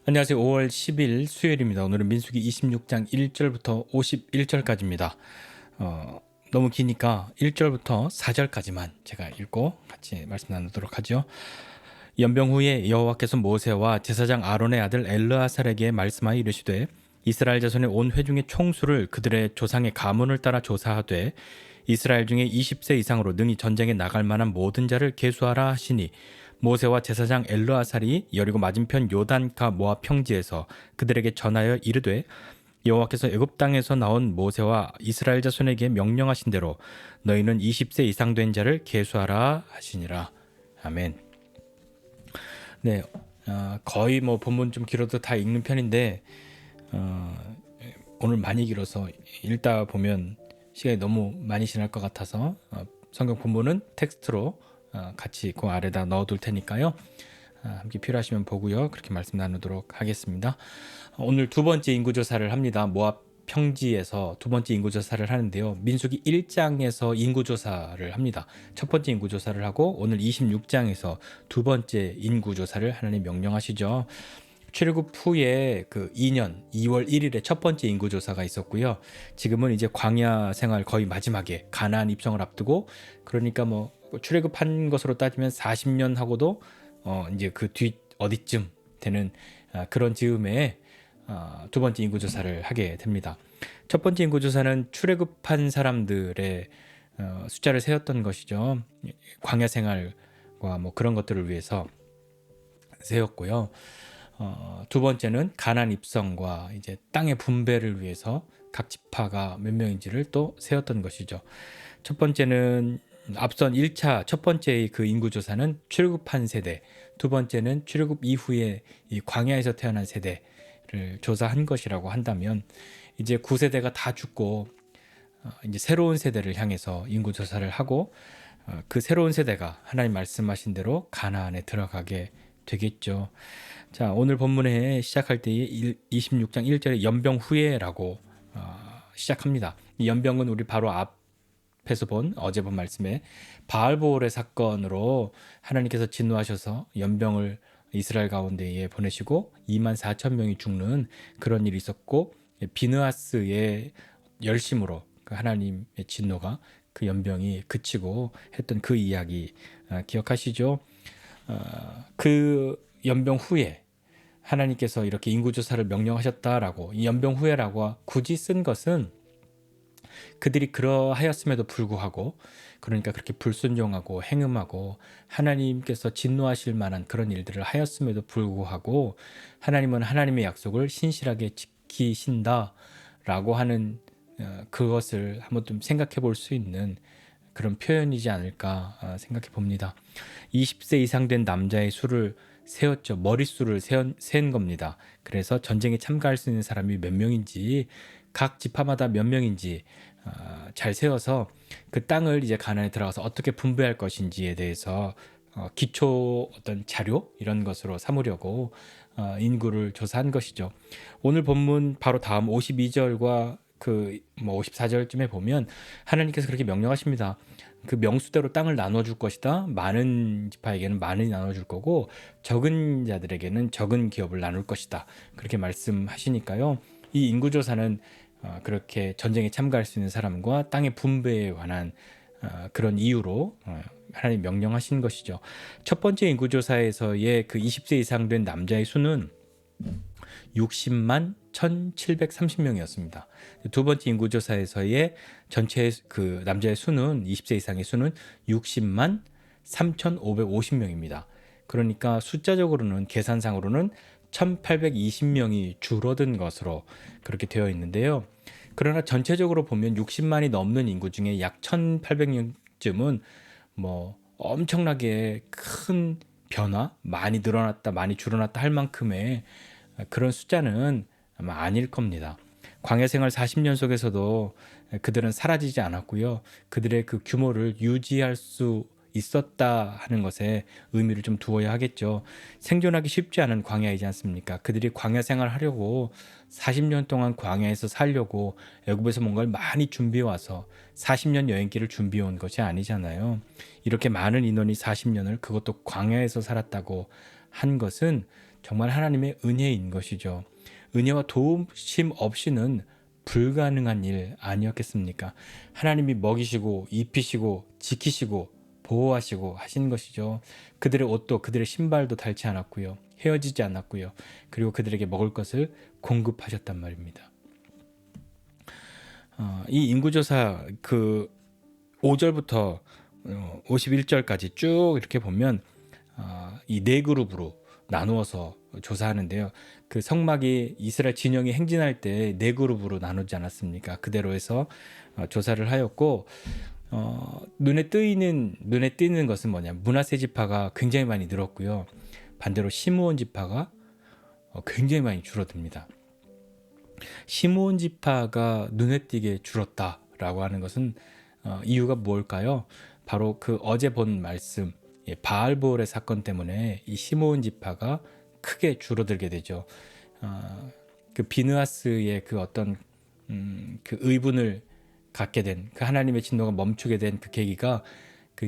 안녕하세요. 5월 10일 수요일입니다. 오늘은 민수기 26장 1절부터 51절까지입니다. 너무 기니까 1절부터 4절까지만 제가 읽고 같이 말씀 나누도록 하죠. 연병 후에 여호와께서 모세와 제사장 아론의 아들 엘르아살에게 말씀하여 이르시되 이스라엘 자손의 온 회중의 총수를 그들의 조상의 가문을 따라 조사하되 이스라엘 중에 20세 이상으로 능히 전쟁에 나갈 만한 모든 자를 계수하라 하시니 모세와 제사장 엘르아살이 여리고 맞은편 요단가 모압 평지에서 그들에게 전하여 이르되 여호와께서 애굽 땅에서 나온 모세와 이스라엘 자손에게 명령하신 대로 너희는 20세 이상 된 자를 계수하라 하시니라. 아멘. 네, 거의 뭐 본문 좀 길어도 다 읽는 편인데 오늘 많이 길어서 읽다 보면 시간이 너무 많이 지날 것 같아서 성경 본문은 텍스트로 같이 그 아래다 넣어둘 테니까요. 함께 필요하시면 보고요. 그렇게 말씀 나누도록 하겠습니다. 오늘 두 번째 인구조사를 합니다. 모압 평지에서 두 번째 인구조사를 하는데요. 민수기 1장에서 인구조사를 합니다. 첫 번째 인구조사를 하고 오늘 26장에서 두 번째 인구조사를 하나님 명령하시죠. 출애굽 후에 그 2년 2월 1일에 첫 번째 인구조사가 있었고요. 지금은 이제 광야 생활 거의 마지막에 가나안 입성을 앞두고 그러니까 뭐 출애굽한 것으로 따지면 40년 하고도 이제 그 뒤 어디쯤 되는 그런 즈음에 두 번째 인구조사를 하게 됩니다. 첫 번째 인구조사는 출애굽한 사람들의 숫자를 세웠던 것이죠. 광야 생활과 뭐 그런 것들을 위해서 세웠고요. 두 번째는 가나안 입성과 이제 땅의 분배를 위해서 각 지파가 몇 명인지를 또 세웠던 것이죠. 첫 번째는 앞선 1차 첫 번째의 그 인구조사는 출애굽한 세대, 두 번째는 출애굽 이후에 이 광야에서 태어난 세대를 조사한 것이라고 한다면 이제 9세대가 다 죽고 이제 새로운 세대를 향해서 인구조사를 하고 그 새로운 세대가 하나님 말씀하신 대로 가나안에 들어가게 되겠죠. 자, 오늘 본문에 시작할 때 26장 1절에 연병 후에라고 시작합니다. 이 연병은 우리 바로 앞에서 어제 본 말씀에 바알보올의 사건으로 하나님께서 진노하셔서 연병을 이스라엘 가운데에 보내시고 2만 4천 명이 죽는 그런 일이 있었고 비느하스의 열심으로 그 하나님의 진노가 그 연병이 그치고 했던 그 이야기 기억하시죠? 그 연병 후에 하나님께서 이렇게 인구조사를 명령하셨다라고 이 연병 후에라고 굳이 쓴 것은 그들이 그러하였음에도 불구하고 그러니까 그렇게 불순종하고 행음하고 하나님께서 진노하실 만한 그런 일들을 하였음에도 불구하고 하나님은 하나님의 약속을 신실하게 지키신다라고 하는 그것을 한번 좀 생각해 볼 수 있는 그런 표현이지 않을까 생각해 봅니다. 20세 이상 된 남자의 수를 세웠죠. 머릿수를 센 겁니다. 그래서 전쟁에 참가할 수 있는 사람이 몇 명인지 각 지파마다 몇 명인지 잘 세워서 그 땅을 이제 가나안에 들어가서 어떻게 분배할 것인지에 대해서 기초 어떤 자료 이런 것으로 삼으려고 인구를 조사한 것이죠. 오늘 본문 바로 다음 52절과 그 54절쯤에 보면 하나님께서 그렇게 명령하십니다. 그 명수대로 땅을 나눠줄 것이다. 많은 지파에게는 많이 나눠줄 거고 적은 자들에게는 적은 기업을 나눌 것이다. 그렇게 말씀하시니까요. 이 인구조사는 그렇게 전쟁에 참가할 수 있는 사람과 땅의 분배에 관한 그런 이유로 하나님 명령하신 것이죠. 첫 번째 인구조사에서의 그 20세 이상 된 남자의 수는 60만 1,730명이었습니다. 두 번째 인구조사에서의 전체 그 남자의 수는 20세 이상의 수는 60만 3,550명입니다. 그러니까 숫자적으로는 계산상으로는 1,820명이 줄어든 것으로 그렇게 되어 있는데요. 그러나 전체적으로 보면 60만이 넘는 인구 중에 약 1,800명쯤은 뭐 엄청나게 큰 변화, 많이 늘어났다, 많이 줄어났다 할 만큼의 그런 숫자는 아마 아닐 겁니다. 광야 생활 40년 속에서도 그들은 사라지지 않았고요. 그들의 그 규모를 유지할 수 있었다 하는 것에 의미를 좀 두어야 하겠죠. 생존하기 쉽지 않은 광야이지 않습니까? 그들이 광야 생활을 하려고 40년 동안 광야에서 살려고 애굽에서 뭔가를 많이 준비해 와서 40년 여행길을 준비해 온 것이 아니잖아요. 이렇게 많은 인원이 40년을 그것도 광야에서 살았다고 한 것은 정말 하나님의 은혜인 것이죠. 은혜와 도우심 없이는 불가능한 일 아니었겠습니까? 하나님이 먹이시고 입히시고 지키시고 보호하시고 하신 것이죠. 그들의 옷도 그들의 신발도 닳지 않았고요. 헤어지지 않았고요. 그리고 그들에게 먹을 것을 공급하셨단 말입니다. 이 인구조사 그 5절부터 51절까지 쭉 이렇게 보면 이 네 그룹으로 나누어서 조사하는데요. 그 성막이 이스라엘 진영이 행진할 때 네 그룹으로 나누지 않았습니까? 그대로 해서 조사를 하였고 눈에 띄는 것은 뭐냐? 므낫세 지파가 굉장히 많이 늘었고요. 반대로 시므온 지파가 굉장히 많이 줄어듭니다. 시므온 지파가 눈에 띄게 줄었다라고 하는 것은 이유가 뭘까요? 바로 그 어제 본 말씀 바알보올의 사건 때문에 이 시므온 지파가 크게 줄어들게 되죠. 그 비느하스의 그 어떤 그 의분을 갖게 된 그 하나님의 진노가 멈추게 된 그 계기가 그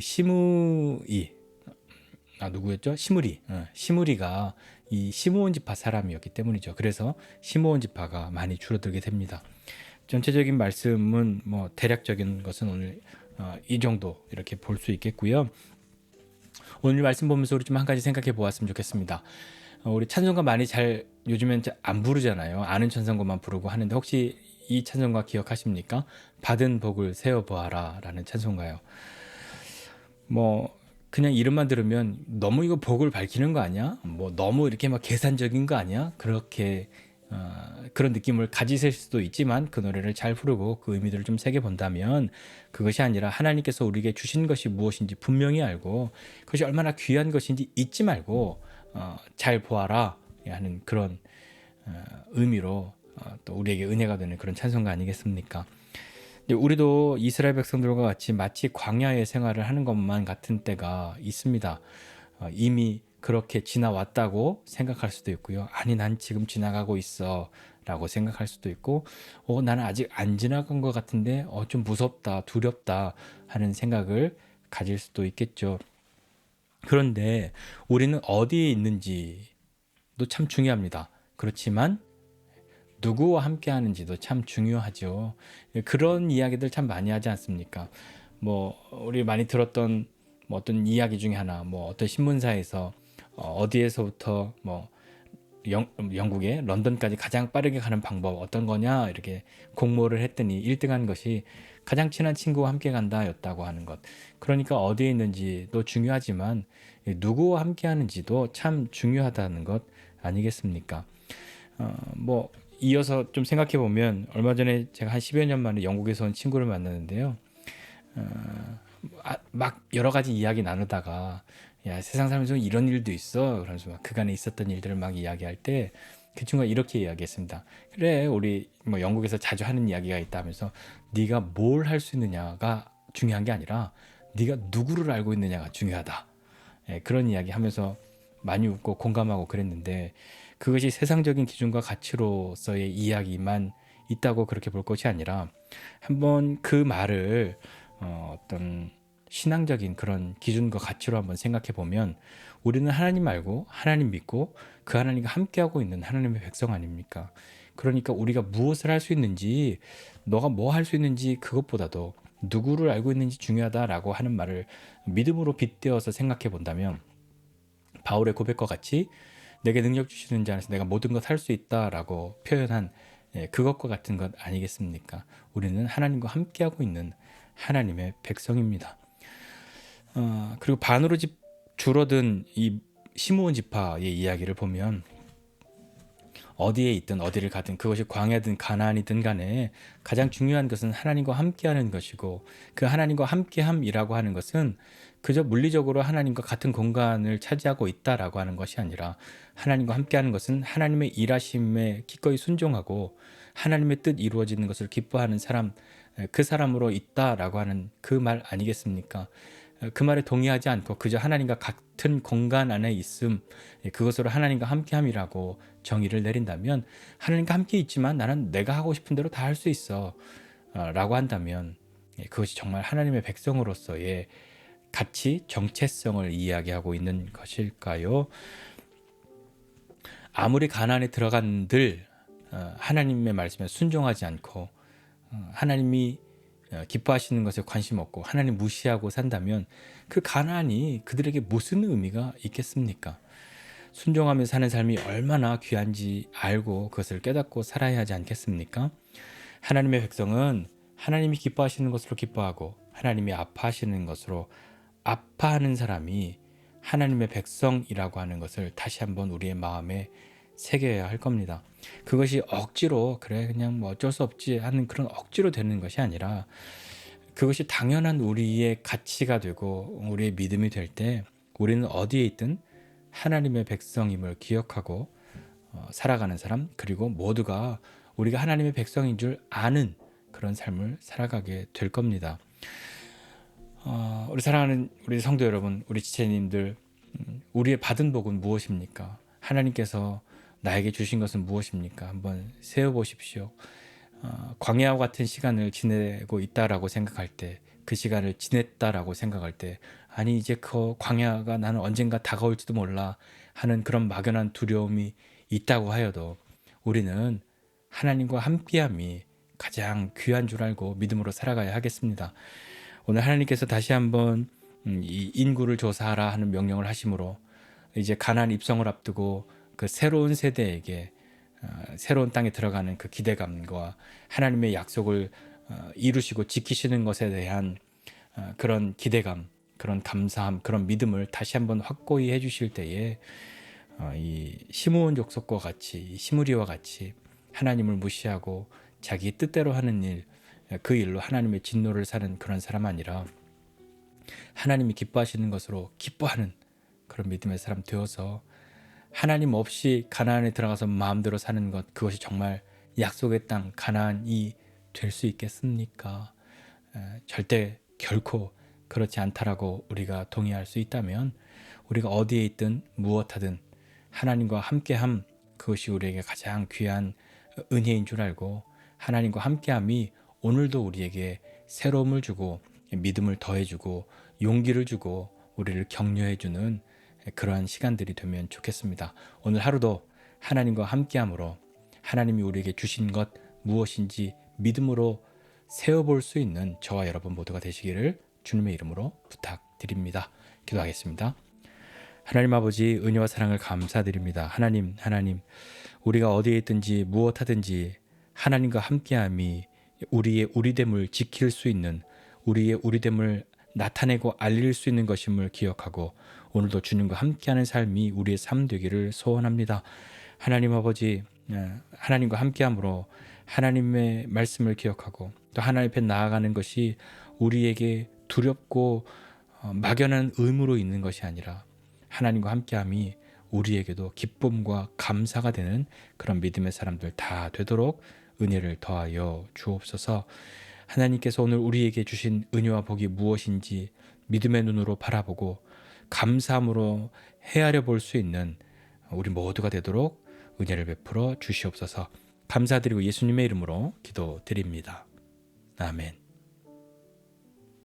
누구였죠? 시므리가 이 시므온 지파 사람이었기 때문이죠. 그래서 시므온 지파가 많이 줄어들게 됩니다. 전체적인 말씀은 뭐 대략적인 것은 오늘 이 정도 이렇게 볼 수 있겠고요. 오늘 말씀 보면서 우리 좀 한 가지 생각해 보았으면 좋겠습니다. 우리 찬송가 많이 요즘엔 안 부르잖아요. 아는 찬송가만 부르고 하는데 혹시 이 찬송가 기억하십니까? 받은 복을 세어 보아라 라는 찬송가요. 뭐 그냥 이름만 들으면 너무 이거 복을 밝히는 거 아니야? 뭐 너무 이렇게 막 계산적인 거 아니야? 그렇게 그런 느낌을 가지실 수도 있지만 그 노래를 잘 부르고 그 의미들을 좀 새겨 본다면 그것이 아니라 하나님께서 우리에게 주신 것이 무엇인지 분명히 알고 그것이 얼마나 귀한 것인지 잊지 말고 잘 보아라 하는 그런 의미로 또 우리에게 은혜가 되는 그런 찬송가 아니겠습니까? 우리도 이스라엘 백성들과 같이 마치 광야의 생활을 하는 것만 같은 때가 있습니다. 이미 그렇게 지나왔다고 생각할 수도 있고요. 아니 난 지금 지나가고 있어 라고 생각할 수도 있고 나는 아직 안 지나간 것 같은데 좀 무섭다 두렵다 하는 생각을 가질 수도 있겠죠. 그런데 우리는 어디에 있는지도 참 중요합니다. 그렇지만 누구와 함께 하는지도 참 중요하죠. 그런 이야기들 참 많이 하지 않습니까? 뭐 우리 많이 들었던 뭐 어떤 이야기 중에 하나, 뭐 어떤 신문사에서 어디에서부터 뭐 영국의 런던까지 가장 빠르게 가는 방법 어떤 거냐 이렇게 공모를 했더니 1등한 것이 가장 친한 친구와 함께 간다였다고 하는 것. 그러니까 어디에 있는지도 중요하지만 누구와 함께 하는지도 참 중요하다는 것 아니겠습니까? 뭐 이어서 좀 생각해 보면 얼마 전에 제가 한 10여 년 만에 영국에서 온 친구를 만났는데요. 막 여러 가지 이야기 나누다가 야 세상 살면서 이런 일도 있어 그러면서 막 그간에 있었던 일들을 막 이야기할 때 그 친구가 이렇게 이야기했습니다. 그래 우리 뭐 영국에서 자주 하는 이야기가 있다 하면서 네가 뭘 할 수 있느냐가 중요한 게 아니라 네가 누구를 알고 있느냐가 중요하다. 그런 이야기 하면서 많이 웃고 공감하고 그랬는데 그것이 세상적인 기준과 가치로서의 이야기만 있다고 그렇게 볼 것이 아니라 한번 그 말을 어떤 신앙적인 그런 기준과 가치로 한번 생각해 보면 우리는 하나님 알고 하나님 믿고 그 하나님과 함께하고 있는 하나님의 백성 아닙니까? 그러니까 우리가 무엇을 할 수 있는지 너가 뭐 할 수 있는지 그것보다도 누구를 알고 있는지 중요하다라고 하는 말을 믿음으로 빗대어서 생각해 본다면 바울의 고백과 같이 내게 능력 주시는 자 안에서 내가 모든 것 할 수 있다라고 표현한 그것과 같은 것 아니겠습니까? 우리는 하나님과 함께하고 있는 하나님의 백성입니다. 그리고 반으로 줄어든 이 시므온 지파의 이야기를 보면 어디에 있든 어디를 가든 그것이 광야든 가나안이든 간에 가장 중요한 것은 하나님과 함께하는 것이고 그 하나님과 함께함이라고 하는 것은 그저 물리적으로 하나님과 같은 공간을 차지하고 있다라고 하는 것이 아니라 하나님과 함께하는 것은 하나님의 일하심에 기꺼이 순종하고 하나님의 뜻 이루어지는 것을 기뻐하는 사람 그 사람으로 있다라고 하는 그 말 아니겠습니까? 그 말에 동의하지 않고 그저 하나님과 같은 공간 안에 있음 그것으로 하나님과 함께함이라고 정의를 내린다면 하나님과 함께 있지만 나는 내가 하고 싶은 대로 다 할 수 있어 라고 한다면 그것이 정말 하나님의 백성으로서의 가치, 정체성을 이야기하고 있는 것일까요? 아무리 가나안에 들어간들 하나님의 말씀에 순종하지 않고 하나님이 기뻐하시는 것에 관심 없고 하나님 무시하고 산다면 그 가나안이 그들에게 무슨 의미가 있겠습니까? 순종하며 사는 삶이 얼마나 귀한지 알고 그것을 깨닫고 살아야 하지 않겠습니까? 하나님의 백성은 하나님이 기뻐하시는 것으로 기뻐하고 하나님이 아파하시는 것으로 아파하는 사람이 하나님의 백성이라고 하는 것을 다시 한번 우리의 마음에 새겨야 할 겁니다. 그것이 억지로 그래 그냥 뭐 어쩔 수 없지 하는 그런 억지로 되는 것이 아니라 그것이 당연한 우리의 가치가 되고 우리의 믿음이 될 때 우리는 어디에 있든 하나님의 백성임을 기억하고 살아가는 사람, 그리고 모두가 우리가 하나님의 백성인 줄 아는 그런 삶을 살아가게 될 겁니다. 우리 사랑하는 우리 성도 여러분, 우리 지체님들, 우리의 받은 복은 무엇입니까? 하나님께서 나에게 주신 것은 무엇입니까? 한번 세어보십시오. 광야와 같은 시간을 지내고 있다라고 생각할 때, 그 시간을 지냈다라고 생각할 때, 아니 이제 그 광야가 나는 언젠가 다가올지도 몰라 하는 그런 막연한 두려움이 있다고 하여도 우리는 하나님과 함께함이 가장 귀한 줄 알고 믿음으로 살아가야 하겠습니다. 오늘 하나님께서 다시 한번 이 인구를 조사하라 하는 명령을 하심으로 이제 가나안 입성을 앞두고 그 새로운 세대에게 새로운 땅에 들어가는 그 기대감과 하나님의 약속을 이루시고 지키시는 것에 대한 그런 기대감, 그런 감사함, 그런 믿음을 다시 한번 확고히 해주실 때에 이 시므온 족속과 같이, 시므리와 같이 하나님을 무시하고 자기 뜻대로 하는 일, 그 일로 하나님의 진노를 사는 그런 사람 아니라 하나님이 기뻐하시는 것으로 기뻐하는 그런 믿음의 사람 되어서 하나님 없이 가나안에 들어가서 마음대로 사는 것, 그것이 정말 약속의 땅 가나안이 될 수 있겠습니까? 절대 결코 그렇지 않다라고 우리가 동의할 수 있다면 우리가 어디에 있든 무엇하든 하나님과 함께함, 그것이 우리에게 가장 귀한 은혜인 줄 알고 하나님과 함께함이 오늘도 우리에게 새로움을 주고 믿음을 더해주고 용기를 주고 우리를 격려해주는 그러한 시간들이 되면 좋겠습니다. 오늘 하루도 하나님과 함께함으로 하나님이 우리에게 주신 것 무엇인지 믿음으로 세어볼 수 있는 저와 여러분 모두가 되시기를 주님의 이름으로 부탁드립니다. 기도하겠습니다. 하나님 아버지, 은혜와 사랑을 감사드립니다. 하나님, 우리가 어디에 있든지 무엇하든지 하나님과 함께함이 우리의 우리됨을 지킬 수 있는, 우리의 우리됨을 나타내고 알릴 수 있는 것임을 기억하고 오늘도 주님과 함께하는 삶이 우리의 삶 되기를 소원합니다. 하나님 아버지, 하나님과 함께함으로 하나님의 말씀을 기억하고 또 하나님 앞에 나아가는 것이 우리에게 두렵고 막연한 의무로 있는 것이 아니라 하나님과 함께함이 우리에게도 기쁨과 감사가 되는 그런 믿음의 사람들 다 되도록 은혜를 더하여 주옵소서. 하나님께서 오늘 우리에게 주신 은혜와 복이 무엇인지 믿음의 눈으로 바라보고 감사함으로 헤아려 볼 수 있는 우리 모두가 되도록 은혜를 베풀어 주시옵소서. 감사드리고 예수님의 이름으로 기도드립니다. 아멘.